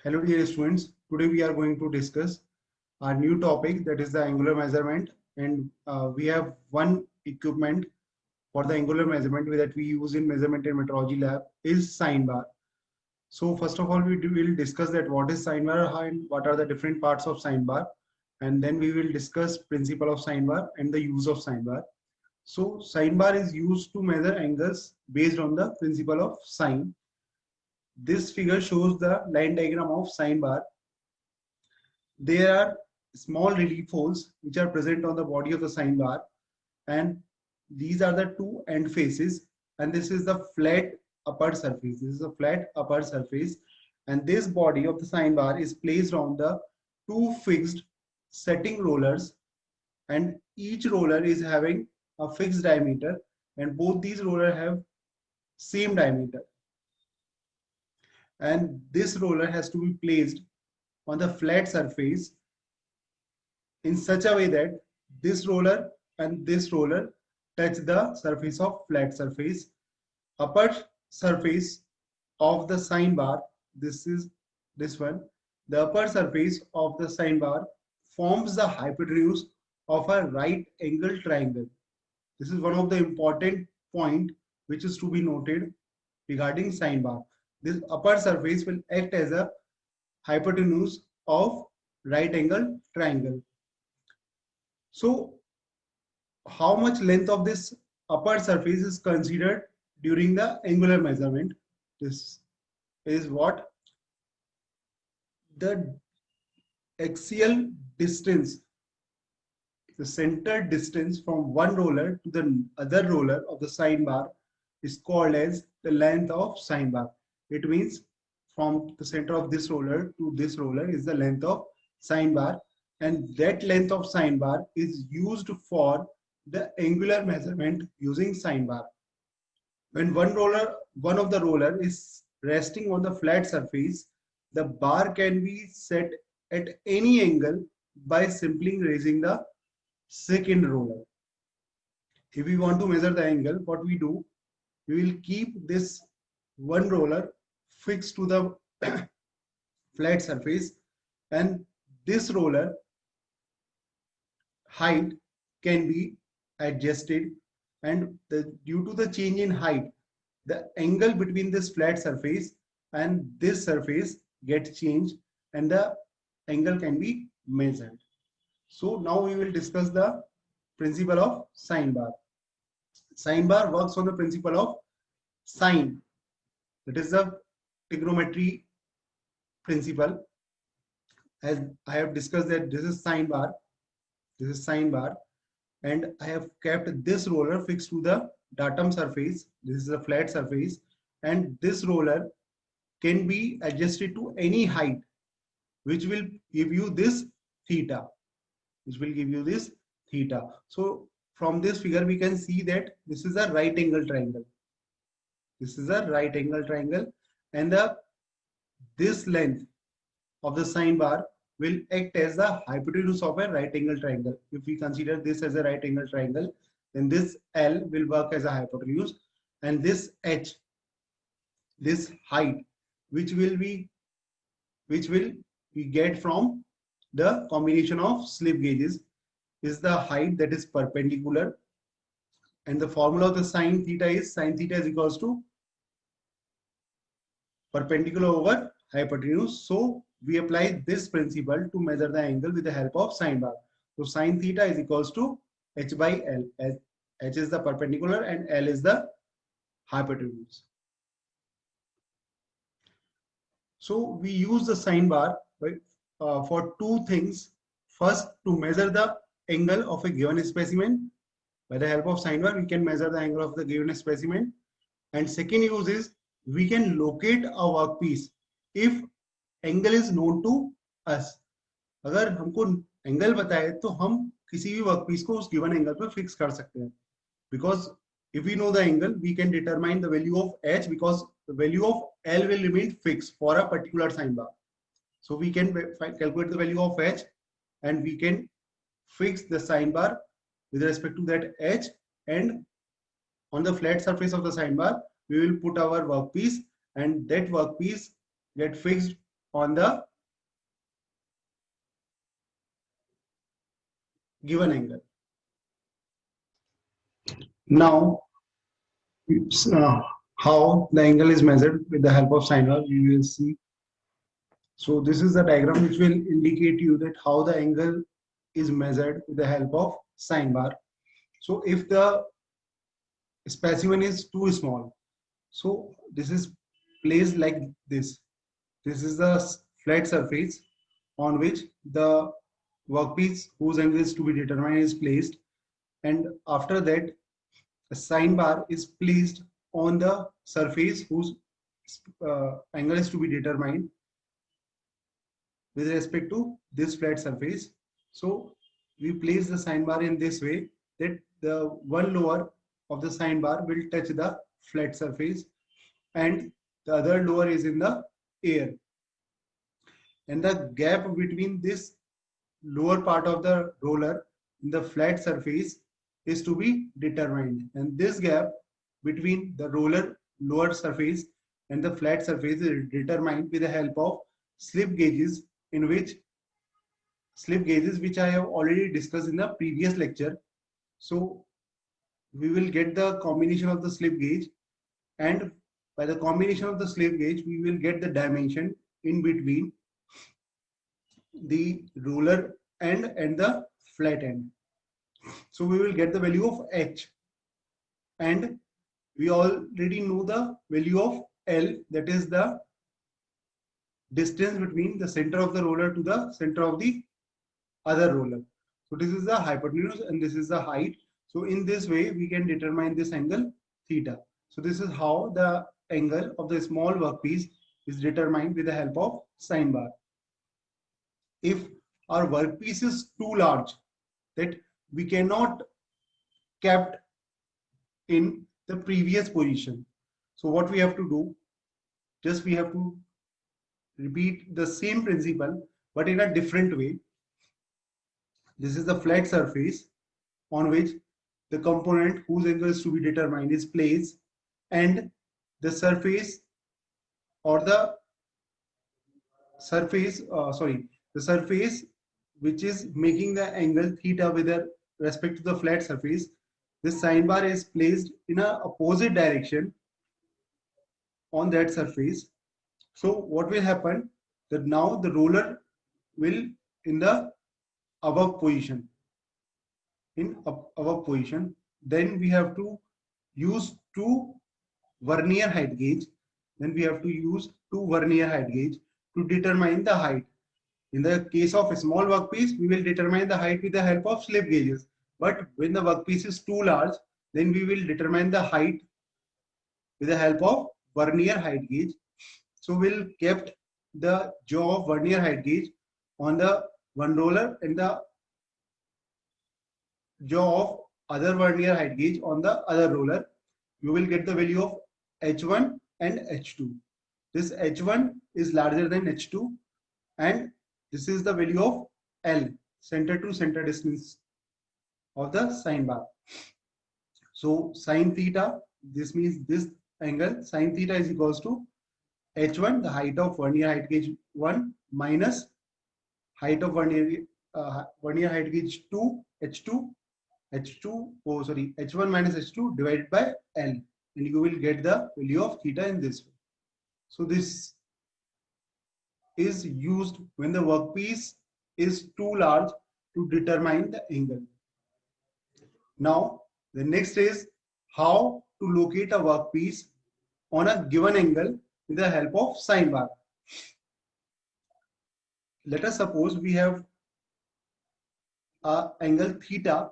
Hello dear students, today we are going to discuss our new topic, that is the angular measurement, and we have one equipment for the angular measurement that we use in measurement and metrology lab is sine bar. So first of all will discuss that what is sine bar and what are the different parts of sine bar, and then we will discuss principle of sine bar and the use of sine bar. So sine bar is used to measure angles based on the principle of sine. This figure shows the line diagram of sine bar. There are small relief holes which are present on the body of the sine bar, and these are the two end faces, and this is the flat upper surface. This is a flat upper surface, and this body of the sine bar is placed on the two fixed setting rollers, and each roller is having a fixed diameter, and both these rollers have same diameter, and this roller has to be placed on the flat surface in such a way that this roller and this roller touch the surface of flat surface. Upper surface of the sine bar, this is this one. The upper surface of the sine bar forms the hypotenuse of a right angle triangle. This is one of the important point which is to be noted regarding sine bar. This upper surface will act as a hypotenuse of right angle triangle. So how much length of this upper surface is considered during the angular measurement? This is what the axial distance, the center distance from one roller to the other roller of the sine bar is called as the length of sine bar. It means from the center of this roller to this roller is the length of sine bar, and that length of sine bar is used for the angular measurement using sine bar. When one of the roller is resting on the flat surface, the bar can be set at any angle by simply raising the second roller. If we want to measure the angle, what we do, we will keep this one roller fixed to the flat surface, and this roller height can be adjusted, and due to the change in height, the angle between this flat surface and this surface gets changed, and the angle can be measured. So now we will discuss the principle of sine bar. Sine bar works on the principle of sine. That is the trigonometry principle. As I have discussed that this is sine bar, and I have kept this roller fixed to the datum surface. This is a flat surface, and this roller can be adjusted to any height, which will give you this theta. So from this figure we can see that this is a right angle triangle. And this length of the sine bar will act as the hypotenuse of a right angle triangle. If we consider this as a right angle triangle, then this L will work as a hypotenuse, and this H, this height, which will we get from the combination of slip gauges, is the height that is perpendicular, and the formula of the sine theta is equals to perpendicular over hypotenuse. So we apply this principle to measure the angle with the help of sine bar. So sine theta is equals to h by L, as h is the perpendicular and L is the hypotenuse. So we use the sine bar, right, for two things. First, to measure the angle of a given specimen. By the help of sine bar, we can measure the angle of the given specimen. And second use is we can locate a workpiece if angle is known to us. अगर हमको angle बताए तो हम किसी भी workpiece को उस given angle पर फिक्स कर सकते हैं. Because if we know the angle, we can determine the value of h, because the value of L will remain fixed for a particular sine bar. So we can calculate the value of h, and we can fix the sine bar with respect to that h, and on the flat surface of the sine bar we will put our workpiece, and that workpiece get fixed on the given angle. Now, how the angle is measured with the help of sine bar, we will see. So this is the diagram which will indicate you that how the angle is measured with the help of sine bar. So if the specimen is too small, so this is placed like this. This is the flat surface on which the workpiece whose angle is to be determined is placed, and after that a sine bar is placed on the surface whose angle is to be determined with respect to this flat surface. So we place the sine bar in this way that the one lower of the sine bar will touch the flat surface and the other lower is in the air. And the gap between this lower part of the roller in the flat surface is to be determined. And this gap between the roller lower surface and the flat surface is determined with the help of slip gauges, in which slip gauges which I have already discussed in the previous lecture. So we will get the combination of the slip gauge, and by the combination of the slip gauge we will get the dimension in between the roller end and the flat end. So we will get the value of h, and we already know the value of L, that is the distance between the center of the roller to the center of the other roller. So this is the hypotenuse and this is the height. So in this way we can determine this angle theta. So this is how the angle of the small workpiece is determined with the help of sine bar. If our workpiece is too large that we cannot kept in the previous position, so what we have to do, just we have to repeat the same principle but in a different way. This is the flat surface on which the component whose angle is to be determined is placed, and the surface or the surface the surface which is making the angle theta with respect to the flat surface, this sine bar is placed in a opposite direction on that surface. So what will happen, that now the roller will in the above position, then we have to use two vernier height gauge to determine the height. In the case of a small workpiece, we will determine the height with the help of slip gauges. But when the workpiece is too large, then we will determine the height with the help of vernier height gauge. So we'll kept the jaw of vernier height gauge on the one roller and the jaw of other vernier height gauge on the other roller. You will get the value of H1 and H2. This H1 is larger than H2, and this is the value of L, center to center distance of the sine bar. So sine theta, this means this angle sine theta is equals to H1, the height of vernier height gauge 1, minus height of vernier height gauge 2, H1 minus H2 divided by L, and you will get the value of theta in this way. So this is used when the workpiece is too large to determine the angle. Now the next is how to locate a workpiece on a given angle with the help of sine bar. Let us suppose we have a angle theta,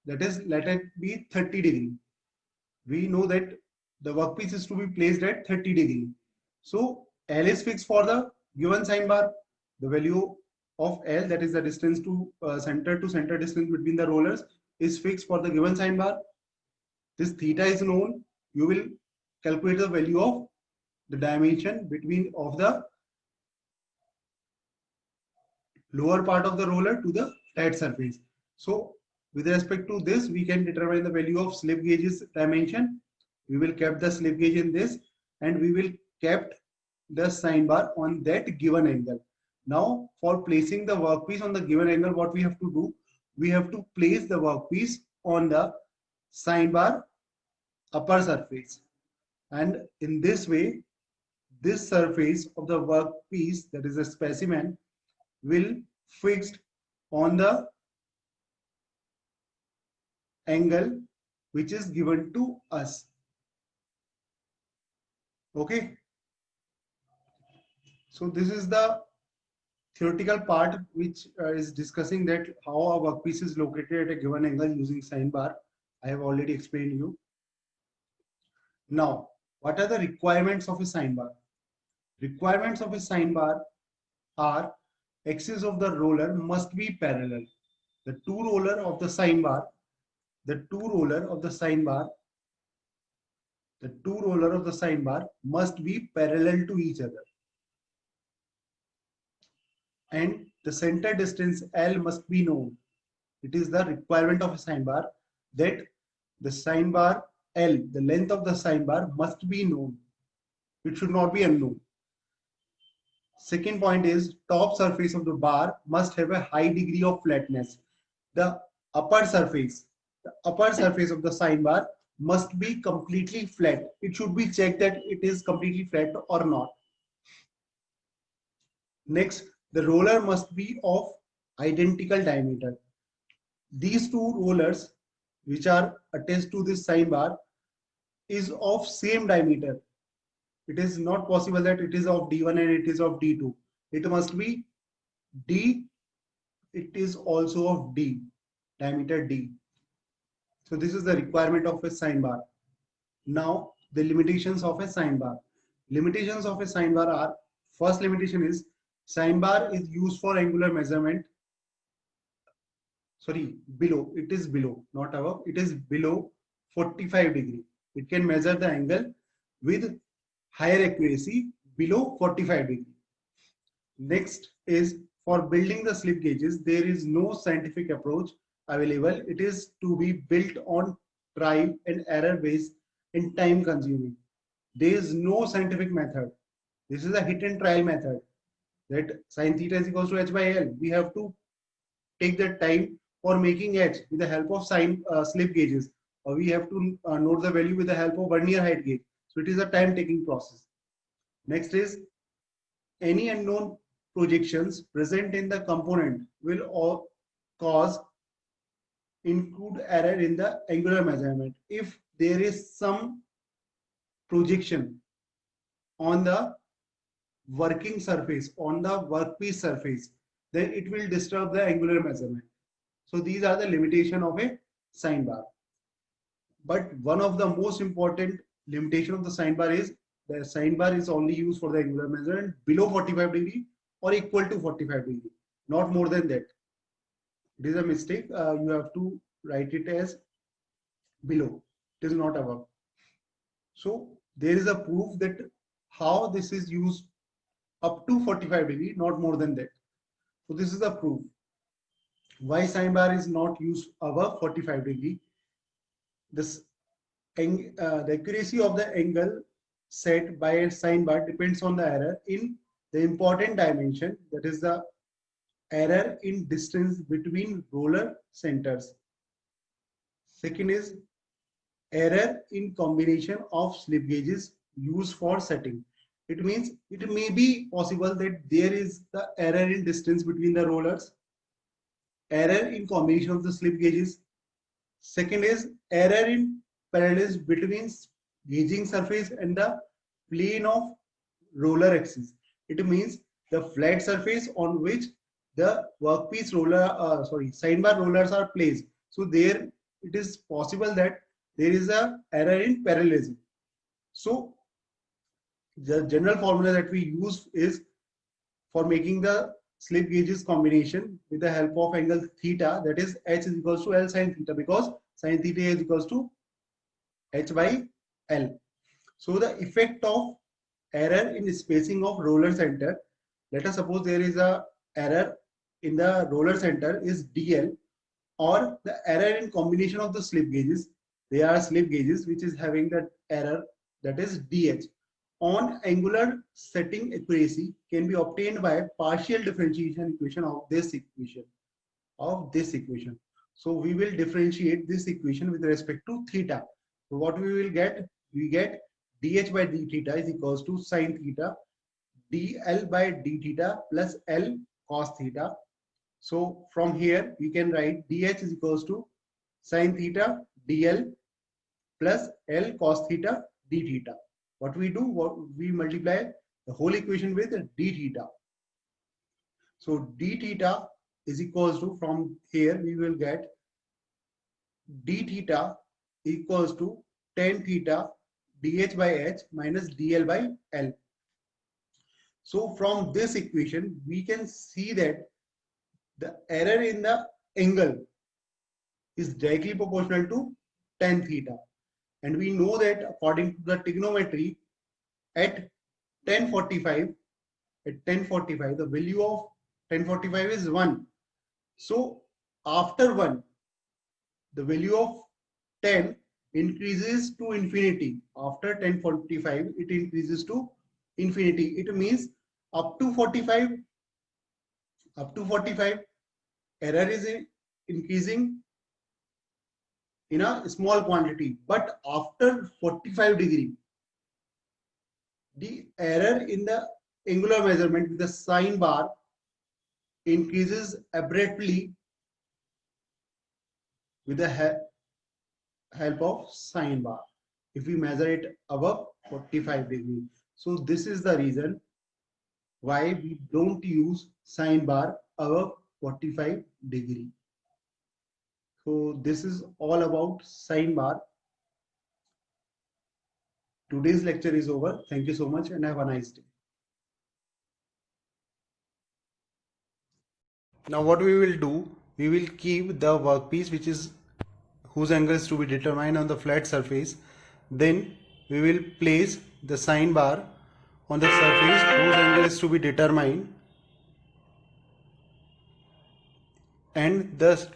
that is, let it be 30 degree. We know that the workpiece is to be placed at 30 degree. So L is fixed for the given sine bar. The value of L, that is the distance to center distance between the rollers, is fixed for the given sine bar. This theta is known. You will calculate the value of the dimension between of the lower part of the roller to the flat surface. So with respect to this, we can determine the value of slip gauge's dimension. We will keep the slip gauge in this, and we will kept the sine bar on that given angle. Now, for placing the workpiece on the given angle, what we have to do? We have to place the workpiece on the sine bar upper surface. And in this way, this surface of the workpiece, that is a specimen, will fixed on the angle which is given to us. Okay. So this is the theoretical part which is discussing that how a workpiece is located at a given angle using sine bar. I have already explained you. Now, what are the requirements of a sine bar? Requirements of a sine bar are axis of the roller must be parallel. The two roller of the sine bar, the two roller of the sine bar, the two roller of the sine bar must be parallel to each other. And the center distance L must be known. It is the requirement of a sine bar that the sine bar L, the length of the sine bar must be known. It should not be unknown. Second point is top surface of the bar must have a high degree of flatness. The upper surface of the sine bar must be completely flat. It should be checked that it is completely flat or not. Next, the roller must be of identical diameter. These two rollers which are attached to this sine bar is of same diameter. It is not possible that it is of D1 and it is of D2. It must be D. It is also of D, diameter D. So this is the requirement of a sine bar. Now the limitations of a sine bar. Limitations of a sine bar are, first limitation is sine bar is used for angular measurement. Sorry, below. It is below, not above. It is below 45 degree. It can measure the angle with higher accuracy below 45 degree. Next is for building the slip gauges, there is no scientific approach available. It is to be built on trial and error based and time consuming. There is no scientific method. This is a hit and trial method, that sine theta is equals to h by L. We have to take the time for making h with the help of slip gauges, or we have to note the value with the help of vernier height gauge. So it is a time taking process. Next is any unknown projections present in the component will cause include error in the angular measurement. If there is some projection on the working surface, on the workpiece surface, then it will disturb the angular measurement. So these are the limitation of a sine bar. But one of the most important limitation of the sine bar is the sine bar is only used for the angular measurement below 45 degree or equal to 45 degree, not more than that. It is a mistake. You have to write it as below. It is not above. So there is a proof that how this is used up to 45 degree, not more than that. So this is the proof. Why sine bar is not used above 45 degree? The accuracy of the angle set by a sine bar depends on the error in the important dimension, that is the error in distance between roller centers. Second is error in combination of slip gauges used for setting. It means it may be possible that there is the error in distance between the rollers, error in combination of the slip gauges. Second is error in parallelism between gauging surface and the plane of roller axis. It means the flat surface on which the workpiece roller, sine bar rollers are placed. So there it is possible that there is a error in parallelism. So the general formula that we use is for making the slip gauges combination with the help of angle theta, that is h is equals to L sine theta, because sine theta is equals to h by L. So the effect of error in spacing of roller center, let us suppose there is a error in the roller center is DL, or the error in combination of the slip gauges, they are slip gauges which is having that error, that is DH, on angular setting accuracy can be obtained by partial differentiation equation of this equation. So we will differentiate this equation with respect to theta. So what we will get? We get dh by d theta is equals to sine theta dl by d theta plus l cos theta. So from here we can write dh is equals to sine theta dl plus l cos theta d theta. What we do? What we multiply the whole equation with d theta. So d theta is equals to, from here we will get d theta equals to tan theta dh by h minus dl by l. So from this equation we can see that the error in the angle is directly proportional to tan theta, and we know that according to the trigonometry at 1045 the value of 1045 is 1. So after 1 the value of 10 increases to infinity. After 1045 it increases to infinity. It means up to 45 error is increasing in a small quantity, but after 45 degree the error in the angular measurement with the sine bar increases abruptly with the help of sine bar if we measure it above 45 degree. So this is the reason why we don't use sine bar above 45 degree. So this is all about sine bar. Today's lecture is over. Thank you so much and have a nice day. Now what we will do, we will keep the workpiece whose angle is to be determined on the flat surface. Then we will place the sine bar on the surface whose angle is to be determined, and the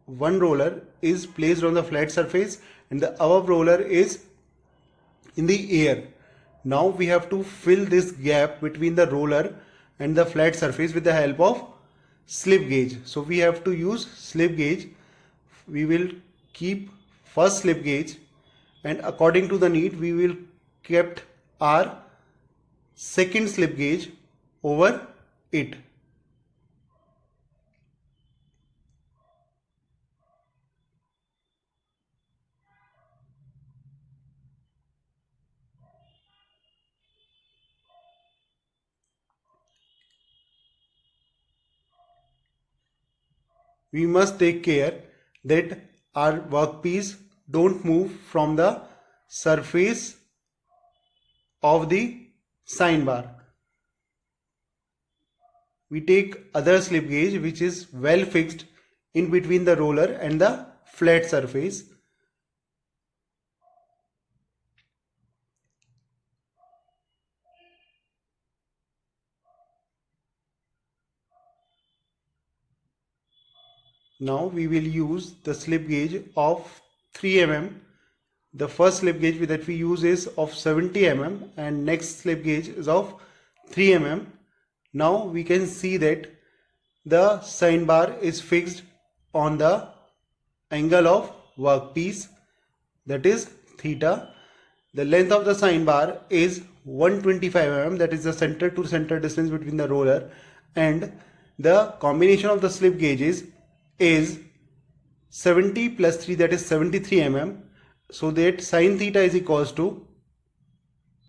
one roller is placed on the flat surface and the above roller is in the air. Now we have to fill this gap between the roller and the flat surface with the help of slip gauge. So we have to use slip gauge. We will keep first slip gauge, and according to the need we will kept our second slip gauge over it. We must take care that our workpiece don't move from the surface of the sine bar. We take other slip gauge which is well fixed in between the roller and the flat surface. Now we will use the slip gauge of 3 mm. The first slip gauge that we use is of 70 mm and next slip gauge is of 3 mm. Now we can see that the sine bar is fixed on the angle of workpiece, that is theta. The length of the sine bar is 125 mm, that is the center to center distance between the roller, and the combination of the slip gauges is 70 plus 3, that is 73 mm. So that sine theta is equals to